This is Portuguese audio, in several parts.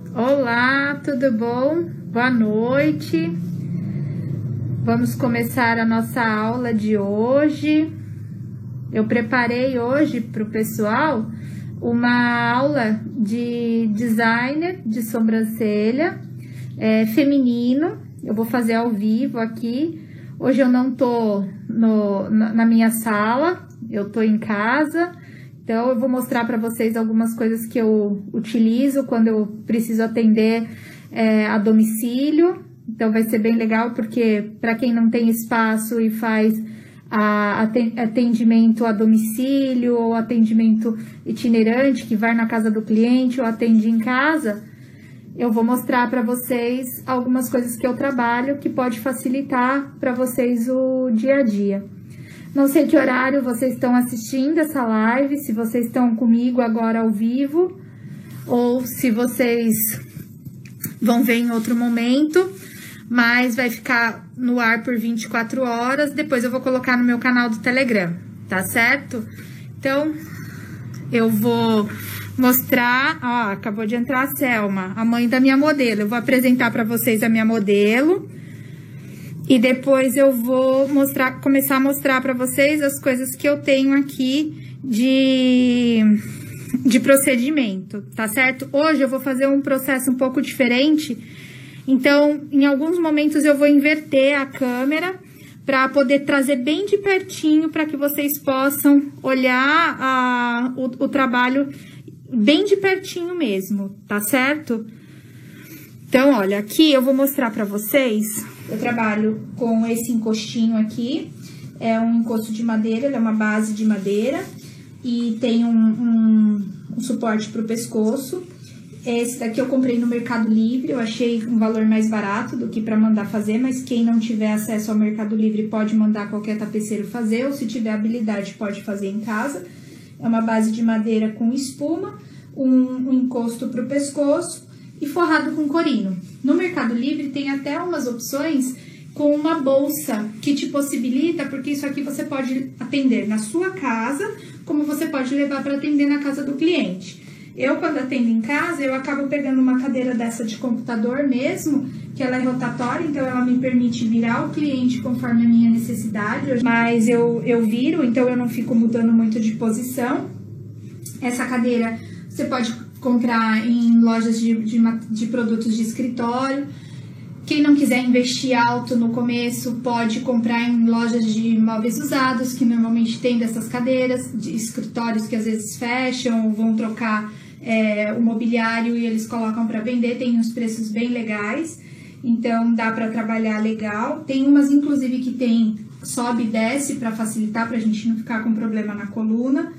Olá, tudo bom? Boa noite. Vamos começar a nossa aula de hoje. Eu preparei hoje para o pessoal uma aula de designer de sobrancelha feminino. Eu vou fazer ao vivo aqui. Hoje eu não tô na minha sala, eu tô em casa. Então, eu vou mostrar para vocês algumas coisas que eu utilizo quando eu preciso atender a domicílio. Então, vai ser bem legal, porque para quem não tem espaço e faz atendimento a domicílio ou atendimento itinerante, que vai na casa do cliente ou atende em casa, eu vou mostrar para vocês algumas coisas que eu trabalho que pode facilitar para vocês o dia a dia. Não sei que horário vocês estão assistindo essa live, se vocês estão comigo agora ao vivo, ou se vocês vão ver em outro momento, mas vai ficar no ar por 24 horas, depois eu vou colocar no meu canal do Telegram, tá certo? Então, eu vou mostrar, ó, acabou de entrar a Selma, a mãe da minha modelo. Eu vou apresentar para vocês a minha modelo. E depois eu vou começar a mostrar para vocês as coisas que eu tenho aqui de procedimento, tá certo? Hoje eu vou fazer um processo um pouco diferente, então em alguns momentos eu vou inverter a câmera para poder trazer bem de pertinho para que vocês possam olhar o trabalho bem de pertinho mesmo, tá certo? Então, olha, aqui eu vou mostrar para vocês. Eu trabalho com esse encostinho aqui, é um encosto de madeira, ele é uma base de madeira e tem um suporte para o pescoço. Esse daqui eu comprei no Mercado Livre, eu achei um valor mais barato do que para mandar fazer, mas quem não tiver acesso ao Mercado Livre pode mandar qualquer tapeceiro fazer, ou se tiver habilidade pode fazer em casa. É uma base de madeira com espuma, um encosto para o pescoço e forrado com corino. No Mercado Livre tem até umas opções com uma bolsa que te possibilita, porque isso aqui você pode atender na sua casa, como você pode levar para atender na casa do cliente. Eu, quando atendo em casa, eu acabo pegando uma cadeira dessa de computador mesmo, que ela é rotatória, então ela me permite virar o cliente conforme a minha necessidade, mas eu viro, então eu não fico mudando muito de posição. Essa cadeira você pode comprar em lojas de produtos de escritório. Quem não quiser investir alto no começo, pode comprar em lojas de móveis usados, que normalmente tem dessas cadeiras, de escritórios que às vezes fecham, vão trocar o mobiliário e eles colocam para vender, tem uns preços bem legais, então dá para trabalhar legal. Tem umas, inclusive, que tem sobe e desce para facilitar, para a gente não ficar com problema na coluna.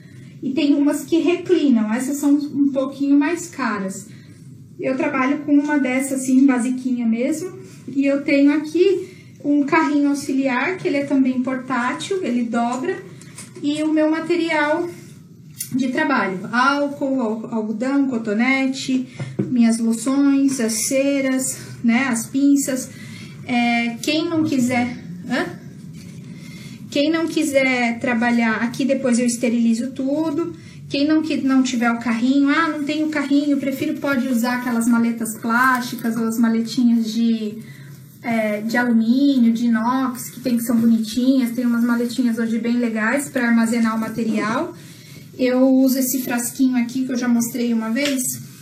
E tem umas que reclinam, essas são um pouquinho mais caras. Eu trabalho com uma dessa assim, basiquinha mesmo. E eu tenho aqui um carrinho auxiliar, que ele é também portátil, ele dobra. E o meu material de trabalho, álcool, algodão, cotonete, minhas loções, as ceras, né, as pinças. Quem não quiser trabalhar aqui, depois eu esterilizo tudo. Quem não tiver o carrinho, não tem o carrinho, pode usar aquelas maletas plásticas ou as maletinhas de alumínio, de inox, que são bonitinhas. Tem umas maletinhas hoje bem legais para armazenar o material. Eu uso esse frasquinho aqui que eu já mostrei uma vez,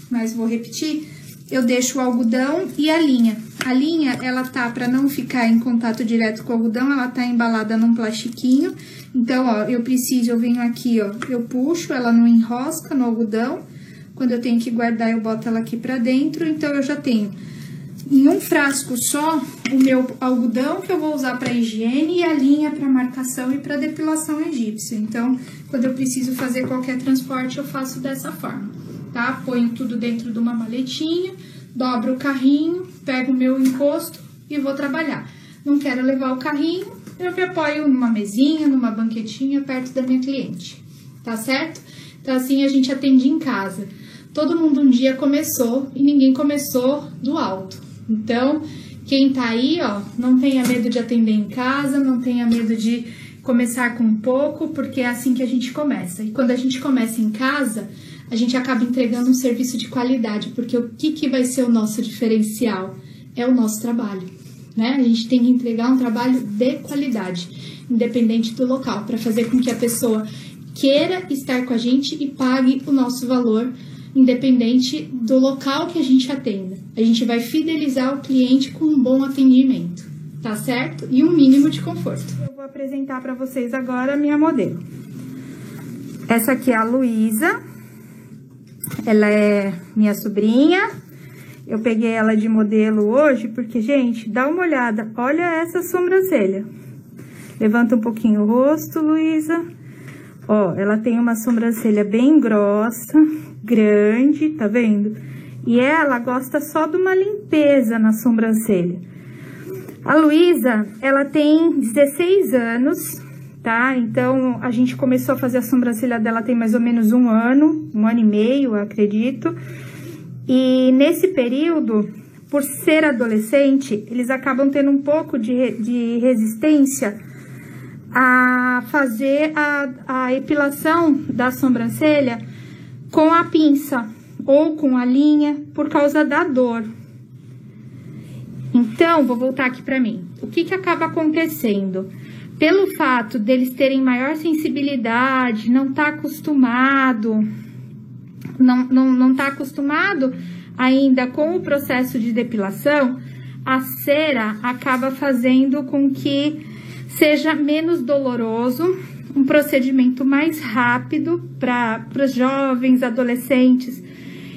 mas vou repetir. Eu deixo o algodão e a linha. A linha, ela tá, para não ficar em contato direto com o algodão, ela tá embalada num plastiquinho. Então, ó, eu venho aqui, ó, eu puxo, ela não enrosca no algodão. Quando eu tenho que guardar, eu boto ela aqui pra dentro. Então, eu já tenho em um frasco só o meu algodão, que eu vou usar para higiene, e a linha para marcação e para depilação egípcia. Então, quando eu preciso fazer qualquer transporte, eu faço dessa forma. Tá? Ponho tudo dentro de uma maletinha, dobro o carrinho, pego o meu encosto e vou trabalhar. Não quero levar o carrinho, eu me apoio numa mesinha, numa banquetinha perto da minha cliente, tá certo? Então, assim a gente atende em casa. Todo mundo um dia começou e ninguém começou do alto. Então, quem tá aí, ó, não tenha medo de atender em casa, não tenha medo de começar com pouco, porque é assim que a gente começa. E quando a gente começa em casa, a gente acaba entregando um serviço de qualidade, porque o que vai ser o nosso diferencial? É o nosso trabalho, né? A gente tem que entregar um trabalho de qualidade, independente do local, para fazer com que a pessoa queira estar com a gente e pague o nosso valor, independente do local que a gente atenda. A gente vai fidelizar o cliente com um bom atendimento, tá certo? E um mínimo de conforto. Eu vou apresentar para vocês agora a minha modelo. Essa aqui é a Luísa, ela é minha sobrinha. Eu peguei ela de modelo hoje porque, gente, dá uma olhada, olha essa sobrancelha. Levanta um pouquinho o rosto, Luísa. Ó, ela tem uma sobrancelha bem grossa, grande, tá vendo? E ela gosta só de uma limpeza na sobrancelha. A Luísa, ela tem 16 anos, tá? Então, a gente começou a fazer a sobrancelha dela tem mais ou menos um ano e meio, eu acredito. E nesse período, por ser adolescente, eles acabam tendo um pouco de resistência a fazer a epilação da sobrancelha com a pinça ou com a linha por causa da dor. Então, vou voltar aqui para mim. O que acaba acontecendo? Pelo fato deles terem maior sensibilidade, não tá acostumado ainda com o processo de depilação, a cera acaba fazendo com que seja menos doloroso, um procedimento mais rápido para os jovens, adolescentes.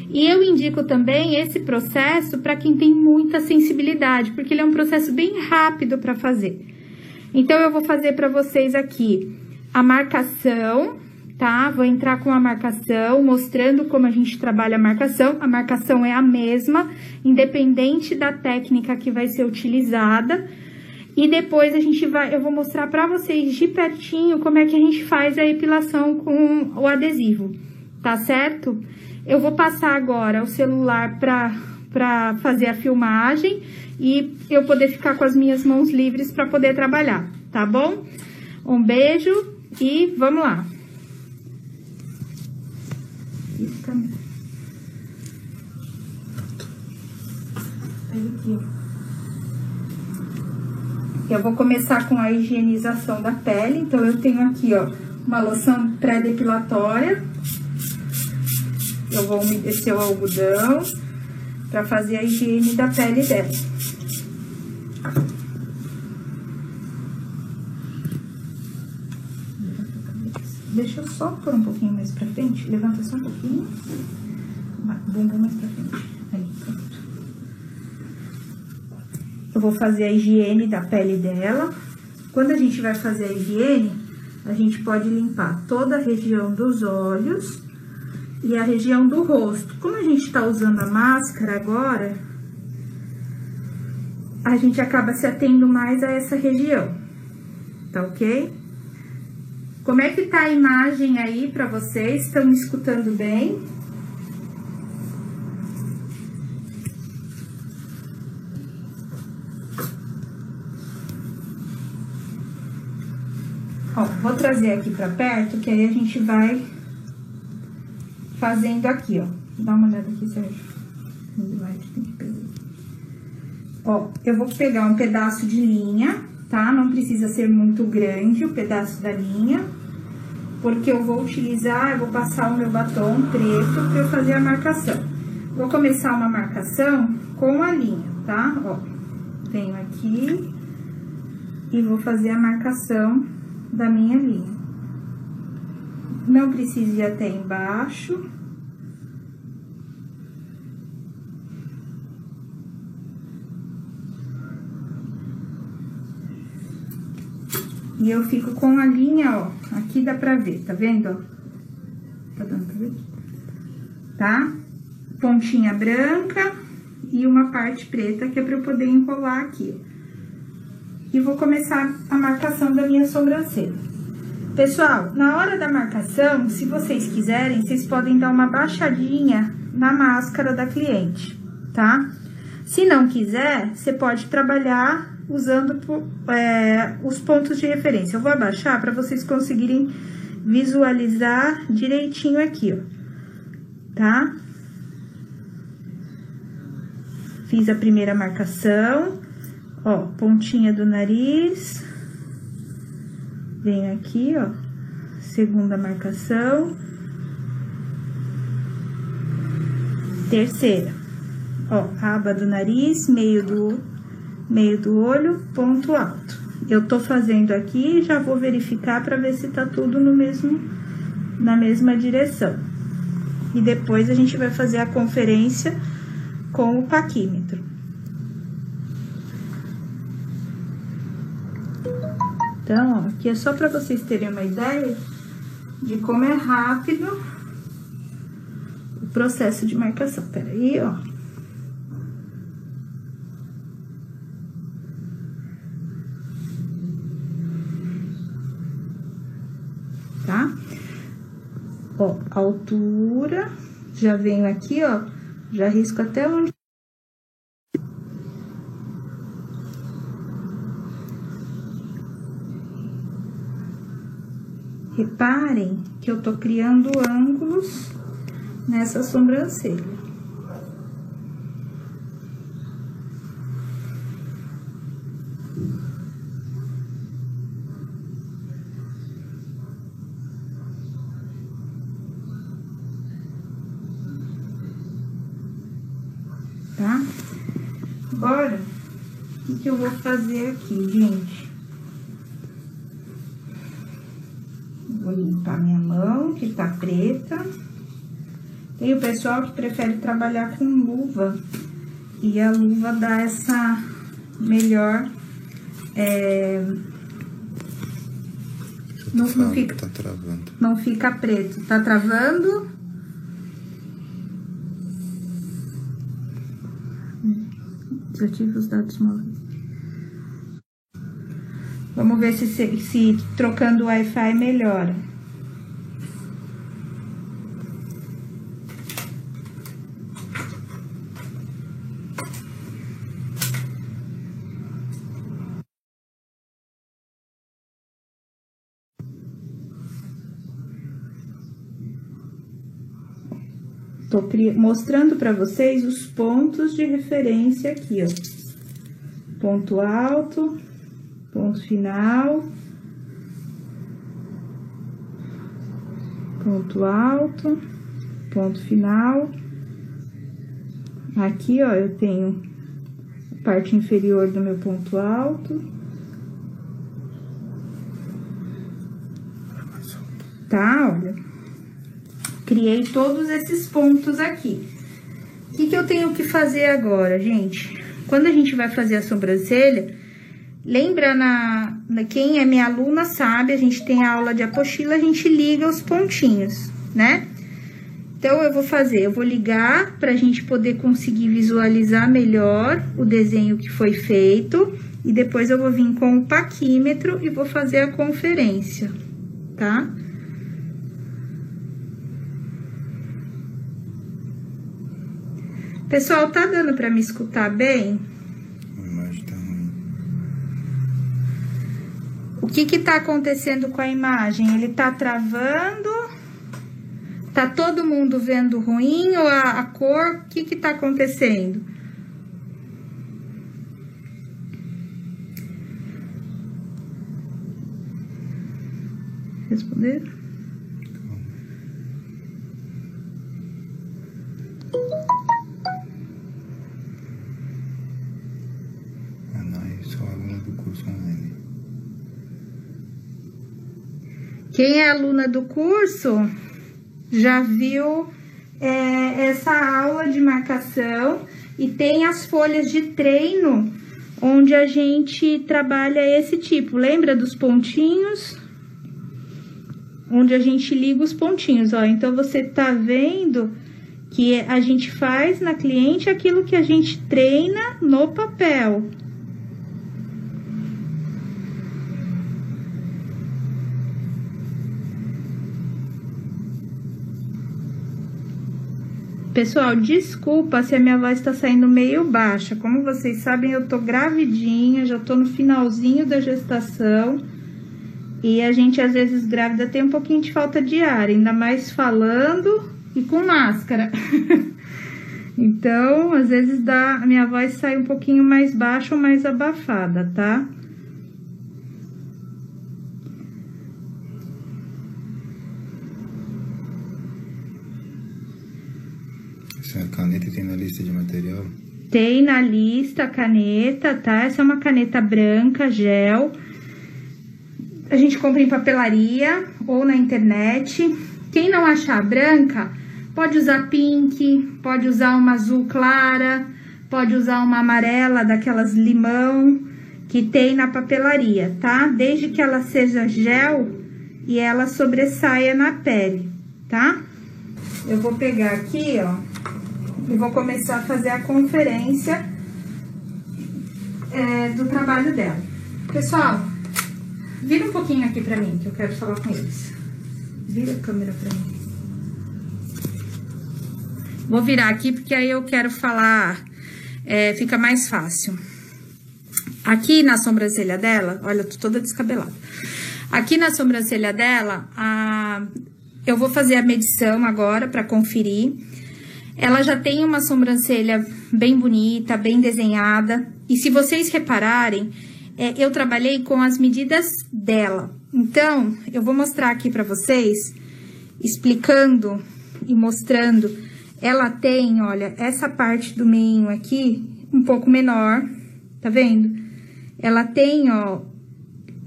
E eu indico também esse processo para quem tem muita sensibilidade, porque ele é um processo bem rápido para fazer. Então, eu vou fazer para vocês aqui a marcação, tá? Vou entrar com a marcação, mostrando como a gente trabalha a marcação. A marcação é a mesma, independente da técnica que vai ser utilizada. E depois eu vou mostrar para vocês de pertinho como é que a gente faz a epilação com o adesivo, tá certo? Eu vou passar agora o celular para fazer a filmagem e eu poder ficar com as minhas mãos livres para poder trabalhar, tá bom? Um beijo e vamos lá. Eu vou começar com a higienização da pele, então eu tenho aqui, ó, uma loção pré-depilatória. Eu vou umedecer o algodão para fazer a higiene da pele dela. Deixa eu só pôr um pouquinho mais pra frente. Levanta só um pouquinho. Bumbum mais pra frente. Aí, pronto. Eu vou fazer a higiene da pele dela. Quando a gente vai fazer a higiene, a gente pode limpar toda a região dos olhos e a região do rosto. Como a gente tá usando a máscara agora, a gente acaba se atendo mais a essa região, tá ok? Como é que tá a imagem aí pra vocês? Estão me escutando bem? Ó, vou trazer aqui pra perto, que aí a gente vai fazendo aqui, ó. Dá uma olhada aqui, Sérgio. Ó, eu vou pegar um pedaço de linha, tá? Não precisa ser muito grande o pedaço da linha, porque eu vou passar o meu batom preto pra eu fazer a marcação. Vou começar uma marcação com a linha, tá? Ó, venho aqui e vou fazer a marcação da minha linha. Não precisa ir até embaixo. E eu fico com a linha, ó, aqui dá pra ver, tá vendo, ó? Tá dando pra ver? Tá? Pontinha branca e uma parte preta, que é pra eu poder enrolar aqui, ó. E vou começar a marcação da minha sobrancelha. Pessoal, na hora da marcação, se vocês quiserem, vocês podem dar uma baixadinha na máscara da cliente, tá? Se não quiser, você pode trabalhar usando os pontos de referência. Eu vou abaixar para vocês conseguirem visualizar direitinho aqui, ó. tá? Fiz a primeira marcação, ó, pontinha do nariz. Venho aqui, ó, segunda marcação. Terceira, ó, aba do nariz, meio do olho, ponto alto. Eu tô fazendo aqui e já vou verificar pra ver se tá tudo na mesma direção. E depois a gente vai fazer a conferência com o paquímetro. Então, ó, aqui é só pra vocês terem uma ideia de como é rápido o processo de marcação. Peraí, ó. Tá? Ó, altura, já venho aqui, ó, já risco até onde. Reparem que eu tô criando ângulos nessa sobrancelha. Tá? Agora, o que eu vou fazer aqui, gente? Vou limpar minha mão, que tá preta. Tem o pessoal que prefere trabalhar com luva. E a luva dá essa melhor... não fica... Tá travando. Não fica preto. Tá travando? Desative os dados móveis. Vamos ver se trocando o Wi-Fi melhora. Tô mostrando para vocês os pontos de referência aqui, ó. Ponto alto, ponto final, ponto alto, ponto final. Aqui, ó, eu tenho a parte inferior do meu ponto alto. Tá, olha. Criei todos esses pontos aqui. O que eu tenho que fazer agora, gente? Quando a gente vai fazer a sobrancelha, lembra quem é minha aluna sabe, a gente tem a aula de apostila, a gente liga os pontinhos, né? Então, eu vou ligar pra gente poder conseguir visualizar melhor o desenho que foi feito. E depois eu vou vir com o paquímetro e vou fazer a conferência, tá? Pessoal, tá dando pra me escutar bem? A imagem tá ruim. O que tá acontecendo com a imagem? Ele tá travando? Tá todo mundo vendo ruim ou a cor? O que tá acontecendo? Responder? Quem é aluna do curso já viu essa aula de marcação e tem as folhas de treino onde a gente trabalha esse tipo. Lembra dos pontinhos? Onde a gente liga os pontinhos, ó. Então, você tá vendo que a gente faz na cliente aquilo que a gente treina no papel. Pessoal, desculpa se a minha voz tá saindo meio baixa. Como vocês sabem, eu tô gravidinha, já tô no finalzinho da gestação. E a gente, às vezes, grávida, tem um pouquinho de falta de ar. Ainda mais falando, e com máscara. Então, às vezes a minha voz sai um pouquinho mais baixa ou mais abafada, tá? Essa caneta tem na lista de material? Tem na lista a caneta, tá? Essa é uma caneta branca, gel. A gente compra em papelaria ou na internet. Quem não achar branca, pode usar pink, pode usar uma azul clara, pode usar uma amarela daquelas limão que tem na papelaria, tá? Desde que ela seja gel e ela sobressaia na pele, tá? Eu vou pegar aqui, ó, e vou começar a fazer a conferência do trabalho dela. Pessoal, vira um pouquinho aqui pra mim, que eu quero falar com eles. Vira a câmera pra mim. Vou virar aqui, porque aí eu quero falar, fica mais fácil. Aqui na sobrancelha dela, olha, eu tô toda descabelada. Aqui na sobrancelha dela, eu vou fazer a medição agora pra conferir. Ela já tem uma sobrancelha bem bonita, bem desenhada. E se vocês repararem, eu trabalhei com as medidas dela. Então, eu vou mostrar aqui pra vocês, explicando e mostrando. Ela tem, olha, essa parte do meio aqui, um pouco menor, tá vendo? Ela tem, ó,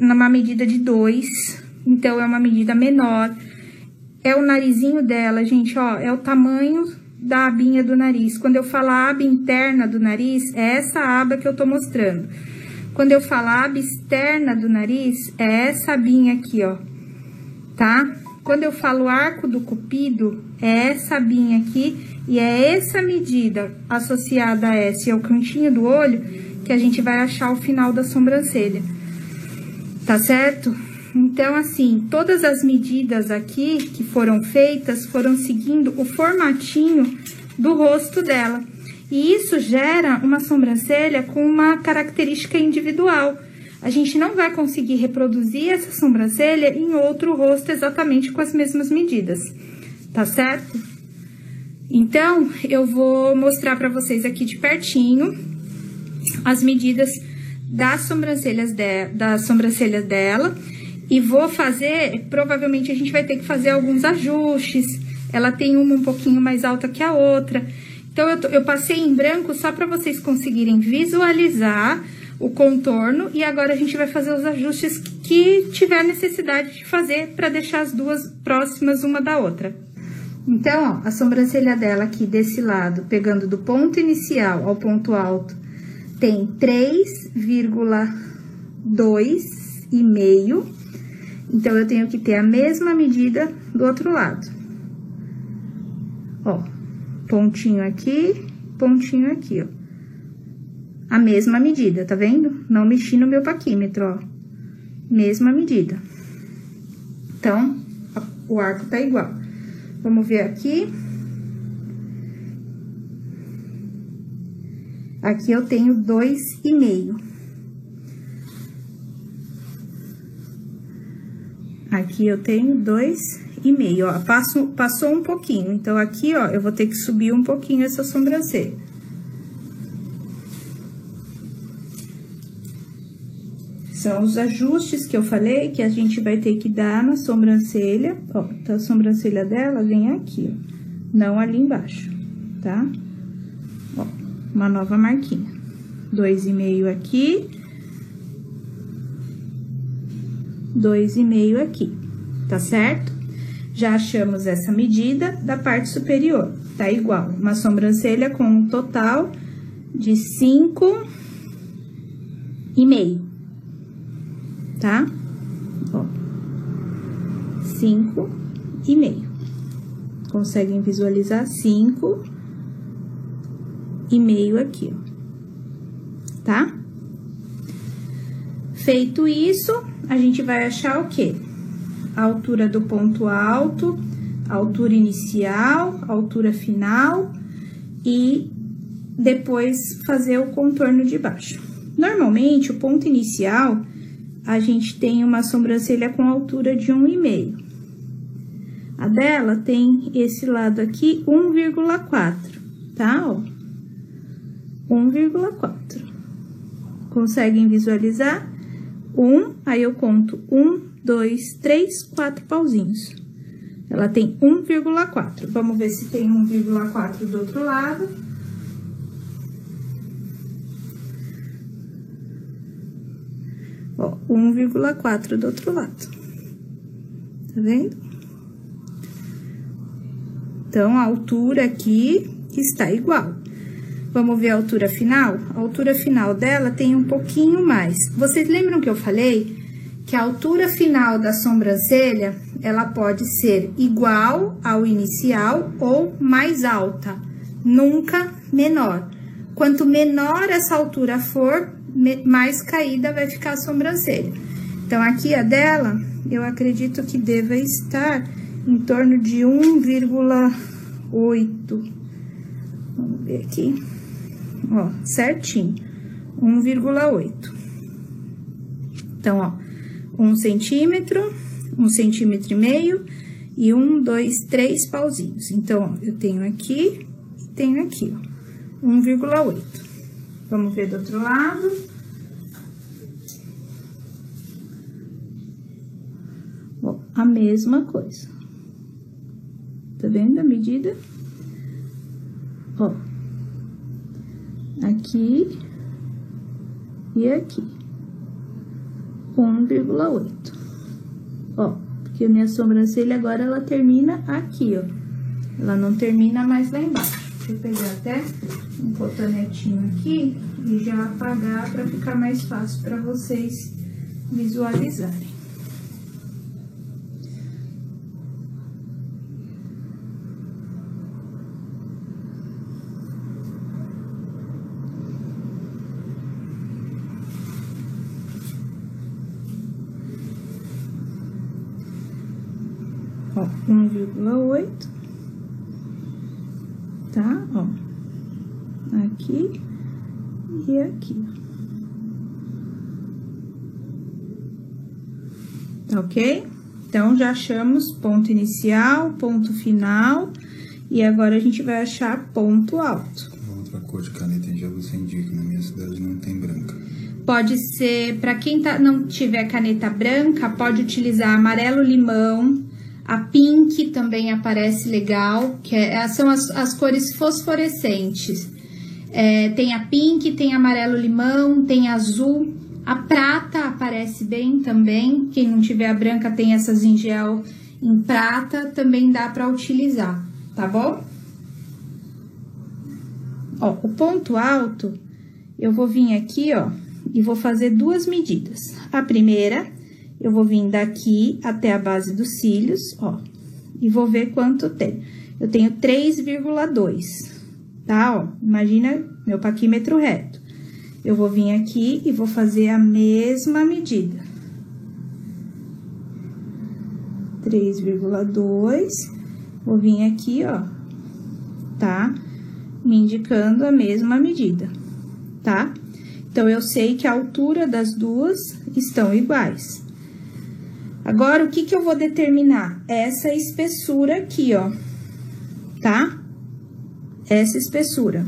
numa medida de 2, então é uma medida menor. É o narizinho dela, gente, ó, é o tamanho da abinha do nariz. Quando eu falar aba interna do nariz, é essa aba que eu tô mostrando. Quando eu falar aba externa do nariz, é essa abinha aqui, ó, tá? Quando eu falo arco do cupido, é essa abinha aqui, e é essa medida associada a essa e ao cantinho do olho que a gente vai achar o final da sobrancelha, tá certo? Então, assim, todas as medidas aqui que foram feitas foram seguindo o formatinho do rosto dela. E isso gera uma sobrancelha com uma característica individual. A gente não vai conseguir reproduzir essa sobrancelha em outro rosto exatamente com as mesmas medidas, tá certo? Então, eu vou mostrar pra vocês aqui de pertinho as medidas das sobrancelhas dela. E vou fazer, provavelmente a gente vai ter que fazer alguns ajustes. Ela tem uma um pouquinho mais alta que a outra. Então, eu passei em branco só para vocês conseguirem visualizar o contorno. E agora a gente vai fazer os ajustes que tiver necessidade de fazer para deixar as duas próximas uma da outra. Então, ó, a sobrancelha dela aqui desse lado, pegando do ponto inicial ao ponto alto, tem 3,2,5. Então, eu tenho que ter a mesma medida do outro lado. Ó, pontinho aqui, ó. A mesma medida, tá vendo? Não mexi no meu paquímetro, ó. Mesma medida. Então, o arco tá igual. Vamos ver aqui. Aqui eu tenho 2,5. Aqui eu tenho 2,5, ó, passou um pouquinho. Então, aqui, ó, eu vou ter que subir um pouquinho essa sobrancelha. São os ajustes que eu falei que a gente vai ter que dar na sobrancelha. Ó, então, a sobrancelha dela vem aqui, ó, não ali embaixo, tá? Ó, uma nova marquinha. 2,5 aqui. 2,5 aqui, tá certo? Já achamos essa medida da parte superior, tá igual. Uma sobrancelha com um total de 5,5, tá? Ó, 5,5. Conseguem visualizar 5,5 aqui, ó, tá? Feito isso, a gente vai achar o quê? A altura do ponto alto, a altura inicial, a altura final e depois fazer o contorno de baixo. Normalmente, o ponto inicial, a gente tem uma sobrancelha com altura de 1,5. A dela tem esse lado aqui, 1,4, tá? Ó, 1,4. Conseguem visualizar? Aí eu conto 1, 2, 3, 4 pauzinhos. Ela tem 1,4. Vamos ver se tem 1,4 do outro lado. Ó, 1,4 do outro lado. Tá vendo? Então, a altura aqui está igual. Vamos ver a altura final? A altura final dela tem um pouquinho mais. Vocês lembram que eu falei que a altura final da sobrancelha, ela pode ser igual ao inicial ou mais alta, nunca menor. Quanto menor essa altura for, mais caída vai ficar a sobrancelha. Então, aqui a dela, eu acredito que deva estar em torno de 1,8. Vamos ver aqui. Ó, certinho. 1,8. Então, ó, 1 centímetro, 1,5 centímetros e 1, 2, 3 pauzinhos. Então, ó, eu tenho aqui e tenho aqui, ó, 1,8. Vamos ver do outro lado. Ó, a mesma coisa. Tá vendo a medida? Ó, aqui e aqui. 1,8. Ó, porque a minha sobrancelha agora ela termina aqui, ó. Ela não termina mais lá embaixo. Deixa eu pegar até um cotonetinho aqui e já apagar para ficar mais fácil para vocês visualizarem. Ó, 1,8, tá? Ó, aqui e aqui. Tá ok? Então, já achamos ponto inicial, ponto final, e agora a gente vai achar ponto alto. Outra cor de caneta já você indica, na minha cidade não tem branca. Pode ser, para quem não tiver caneta branca, pode utilizar amarelo-limão. A pink também aparece legal, que são as cores fosforescentes. Tem a pink, tem amarelo-limão, tem azul. A prata aparece bem também. Quem não tiver a branca tem essas em gel em prata, também dá para utilizar, tá bom? Ó, o ponto alto, eu vou vir aqui, ó, e vou fazer 2 medidas. A primeira, eu vou vir daqui até a base dos cílios, ó, e vou ver quanto tem. Eu tenho 3,2, tá? Ó, imagina meu paquímetro reto. Eu vou vir aqui e vou fazer a mesma medida. 3,2, vou vir aqui, ó, tá? Me indicando a mesma medida, tá? Então, eu sei que a altura das duas estão iguais. Agora, o que que eu vou determinar? Essa espessura aqui, ó, tá? Essa espessura.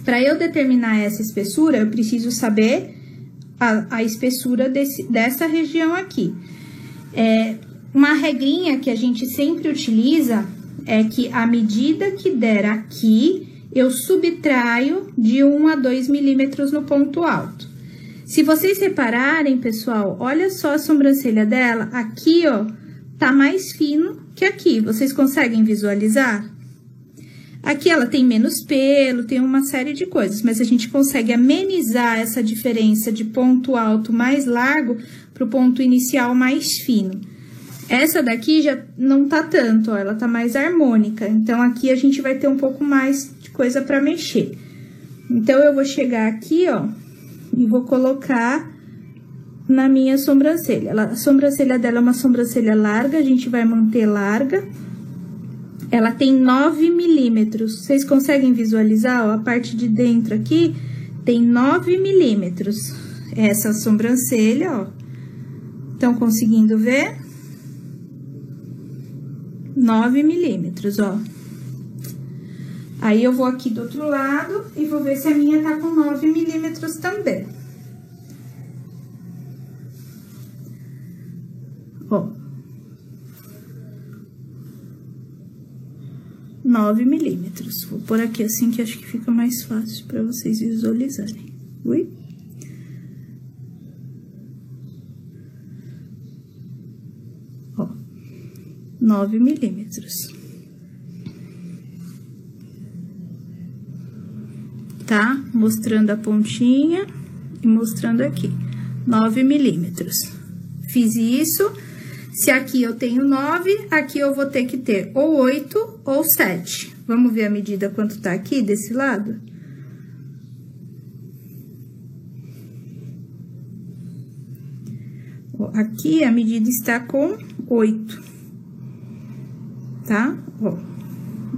Para eu determinar essa espessura, eu preciso saber a espessura dessa região aqui. Uma regrinha que a gente sempre utiliza é que a medida que der aqui, eu subtraio de 1 a 2 milímetros no ponto alto. Se vocês repararem, pessoal, olha só a sobrancelha dela, aqui, ó, tá mais fino que aqui. Vocês conseguem visualizar? Aqui ela tem menos pelo, tem uma série de coisas, mas a gente consegue amenizar essa diferença de ponto alto mais largo pro ponto inicial mais fino. Essa daqui já não tá tanto, ó, ela tá mais harmônica. Então, aqui a gente vai ter um pouco mais de coisa pra mexer. Então, eu vou chegar aqui, ó, e vou colocar na minha sobrancelha. A sobrancelha dela é uma sobrancelha larga, a gente vai manter larga. Ela tem 9 milímetros. Vocês conseguem visualizar, ó, a parte de dentro aqui tem 9 milímetros. Essa sobrancelha, ó. Estão conseguindo ver? 9 milímetros, ó. Aí, eu vou aqui do outro lado e vou ver se a minha tá com 9 milímetros também. Ó. 9 milímetros. Vou pôr aqui assim, que acho que fica mais fácil pra vocês visualizarem. Ui. Ó. 9 milímetros. Tá? Mostrando a pontinha e mostrando aqui. 9 milímetros. Fiz isso. Se aqui eu tenho 9, aqui eu vou ter que ter ou 8 ou 7. Vamos ver a medida quanto tá aqui desse lado? Ó, aqui a medida está com 8. Tá? Ó,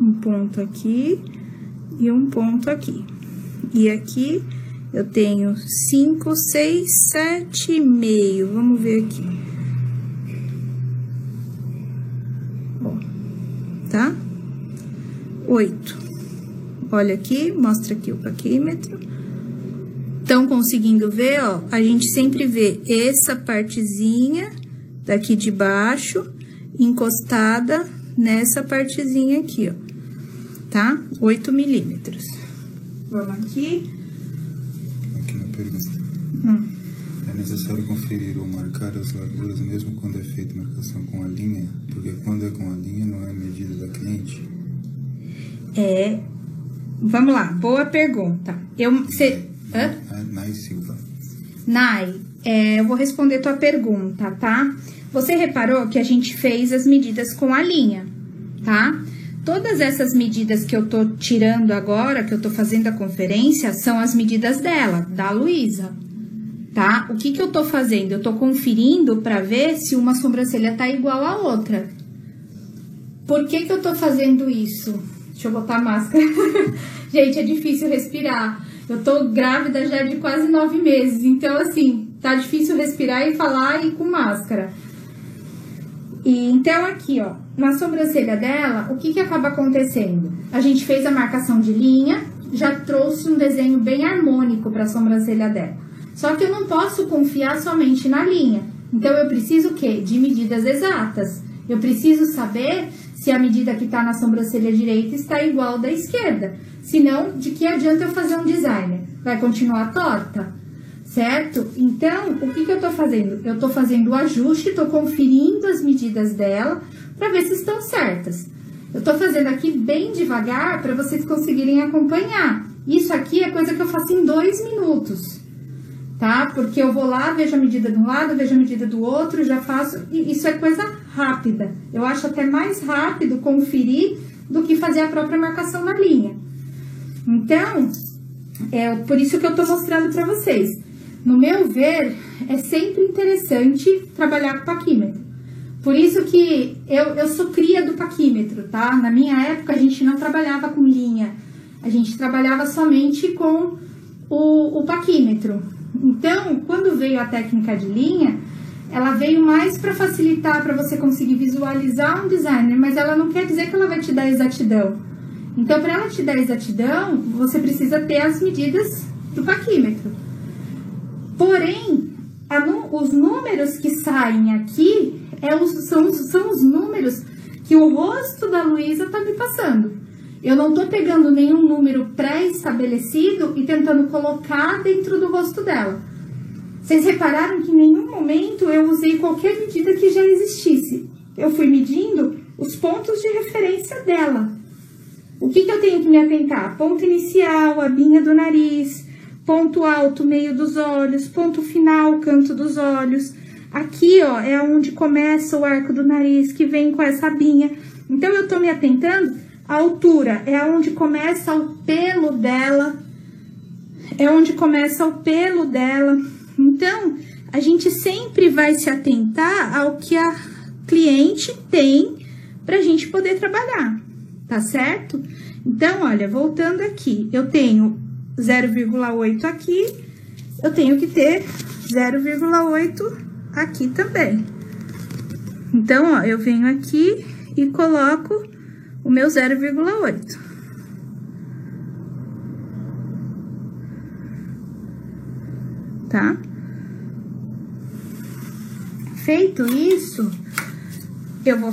um ponto aqui e um ponto aqui. E aqui eu tenho 5, 6, 7,5. Vamos ver aqui. Ó, tá? 8. Olha aqui, mostra aqui o paquímetro. Estão conseguindo ver, ó? A gente sempre vê essa partezinha daqui de baixo encostada nessa partezinha aqui, ó. Tá? 8 milímetros. Vamos aqui. Aqui uma pergunta. É necessário conferir ou marcar as larguras mesmo quando é feita marcação com a linha? Porque quando é com a linha não é medida da cliente? Vamos lá, boa pergunta. Nai Silva. Nai, eu vou responder tua pergunta, tá? Você reparou que a gente fez as medidas com a linha, tá? Todas essas medidas que eu tô tirando agora, que eu tô fazendo a conferência, são as medidas dela, da Luísa, tá? O que eu tô fazendo? Eu tô conferindo pra ver se uma sobrancelha tá igual à outra. Por que eu tô fazendo isso? Deixa eu botar a máscara. Gente, é difícil respirar. Eu tô grávida já de quase 9 meses, então, assim, tá difícil respirar e falar e com máscara. E, então, aqui, ó, na sobrancelha dela, o que acaba acontecendo? A gente fez a marcação de linha, já trouxe um desenho bem harmônico pra sobrancelha dela. Só que eu não posso confiar somente na linha. Então, eu preciso o quê? De medidas exatas. Eu preciso saber se a medida que tá na sobrancelha direita está igual da esquerda. Senão, de que adianta eu fazer um designer? Vai continuar torta? Certo? Então, o que eu tô fazendo? Eu tô fazendo o ajuste, tô conferindo as medidas dela para ver se estão certas. Eu tô fazendo aqui bem devagar para vocês conseguirem acompanhar. Isso aqui é coisa que eu faço em 2 minutos, tá? Porque eu vou lá, vejo a medida de um lado, vejo a medida do outro, já faço... E isso é coisa rápida. Eu acho até mais rápido conferir do que fazer a própria marcação na linha. Então, é por isso que eu tô mostrando para vocês. No meu ver, é sempre interessante trabalhar com paquímetro. Por isso que eu sou cria do paquímetro, tá? Na minha época, a gente não trabalhava com linha. A gente trabalhava somente com o paquímetro. Então, quando veio a técnica de linha, ela veio mais para facilitar, para você conseguir visualizar um designer, mas ela não quer dizer que ela vai te dar exatidão. Então, para ela te dar exatidão, você precisa ter as medidas do paquímetro. Porém, os números que saem aqui são os números que o rosto da Luísa tá me passando. Eu não tô pegando nenhum número pré-estabelecido e tentando colocar dentro do rosto dela. Vocês repararam que em nenhum momento eu usei qualquer medida que já existisse. Eu fui medindo os pontos de referência dela. O que eu tenho que me atentar? Ponto inicial, abinha do nariz, ponto alto, meio dos olhos, ponto final, canto dos olhos. Aqui, ó, é onde começa o arco do nariz, que vem com essa abinha. Então, eu tô me atentando, a altura é onde começa o pelo dela, Então, a gente sempre vai se atentar ao que a cliente tem pra gente poder trabalhar, tá certo? Então, olha, voltando aqui, eu tenho 0,8 aqui, eu tenho que ter 0,8 aqui também. Então, ó, eu venho aqui e coloco o meu 0,8. Tá? Feito isso, eu vou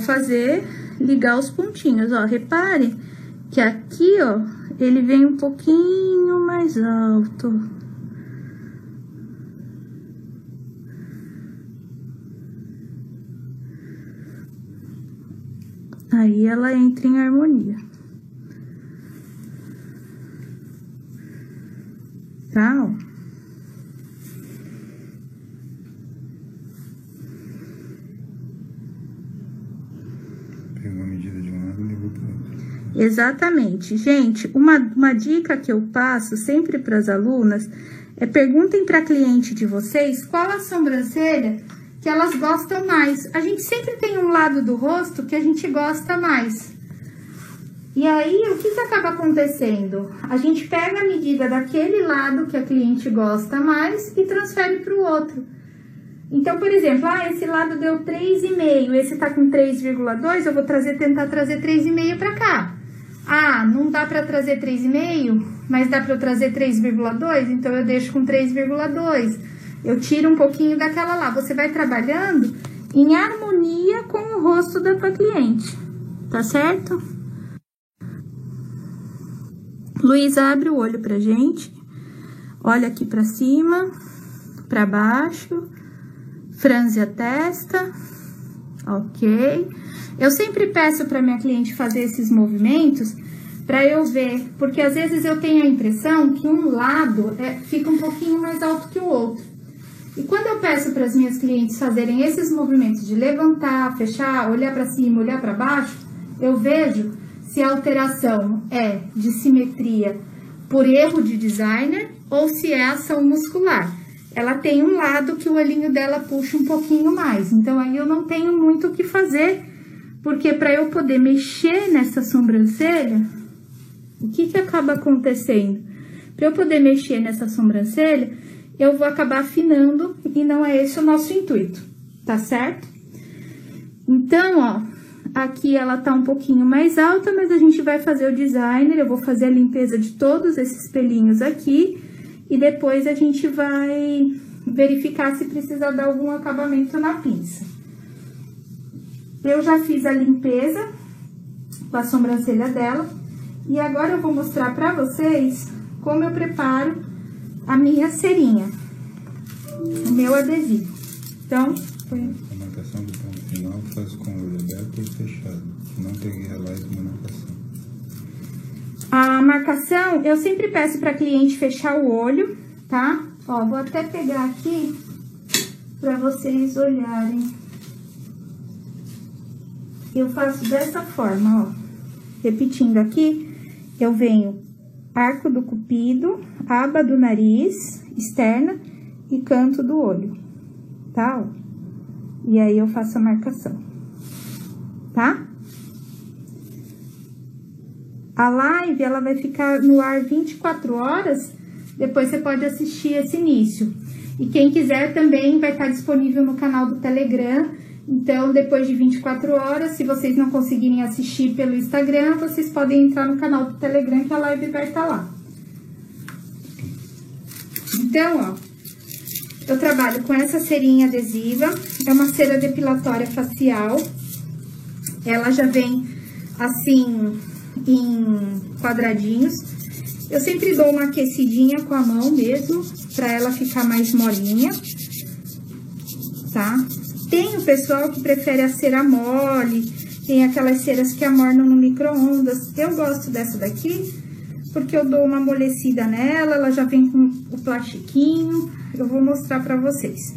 ligar os pontinhos, ó. Repare que aqui, ó, ele vem um pouquinho mais alto. Aí ela entra em harmonia. Tá, ó. Pegou a medida de um lado e levou para o outro. Exatamente. Gente, uma dica que eu passo sempre para as alunas é perguntem para a cliente de vocês qual a sobrancelha que elas gostam mais. A gente sempre tem um lado do rosto que a gente gosta mais. E aí, o que acaba acontecendo? A gente pega a medida daquele lado que a cliente gosta mais e transfere para o outro. Então, por exemplo, esse lado deu 3,5, esse tá com 3,2, eu vou tentar trazer 3,5 para cá. Não dá para trazer 3,5, mas dá para eu trazer 3,2, então eu deixo com 3,2. Eu tiro um pouquinho daquela lá. Você vai trabalhando em harmonia com o rosto da tua cliente, tá certo? Luiz, abre o olho pra gente. Olha aqui pra cima, pra baixo. Franze a testa, ok. Eu sempre peço para minha cliente fazer esses movimentos para eu ver, porque às vezes eu tenho a impressão que um lado fica um pouquinho mais alto que o outro. E quando eu peço para as minhas clientes fazerem esses movimentos de levantar, fechar, olhar para cima, olhar para baixo, eu vejo se a alteração é de simetria por erro de designer ou se é ação muscular. Ela tem um lado que o olhinho dela puxa um pouquinho mais. Então, aí eu não tenho muito o que fazer, porque para eu poder mexer nessa sobrancelha, o que acaba acontecendo? Para eu poder mexer nessa sobrancelha, eu vou acabar afinando e não é esse o nosso intuito, tá certo? Então, ó, aqui ela tá um pouquinho mais alta, mas a gente vai fazer o designer, eu vou fazer a limpeza de todos esses pelinhos aqui. E depois a gente vai verificar se precisa dar algum acabamento na pinça. Eu já fiz a limpeza com a sobrancelha dela. E agora eu vou mostrar pra vocês como eu preparo a minha cerinha, o meu adesivo. Então, foi... A marcação do ponto final faz com o olho aberto e fechado. Não peguei a live na marcação. A marcação, eu sempre peço para cliente fechar o olho, tá? Ó, vou até pegar aqui para vocês olharem. Eu faço dessa forma, ó. Repetindo aqui, eu venho arco do cupido, aba do nariz, externa e canto do olho, tá? Ó. E aí eu faço a marcação, tá? A live, ela vai ficar no ar 24 horas, depois você pode assistir esse início. E quem quiser também vai estar disponível no canal do Telegram. Então, depois de 24 horas, se vocês não conseguirem assistir pelo Instagram, vocês podem entrar no canal do Telegram que a live vai estar lá. Então, ó, eu trabalho com essa cerinha adesiva, é uma cera depilatória facial. Ela já vem assim... em quadradinhos. Eu sempre dou uma aquecidinha com a mão mesmo, pra ela ficar mais molinha, tá? Tem o pessoal que prefere a cera mole, tem aquelas ceras que amornam no micro-ondas. Eu gosto dessa daqui, porque eu dou uma amolecida nela, ela já vem com o plastiquinho. Eu vou mostrar pra vocês.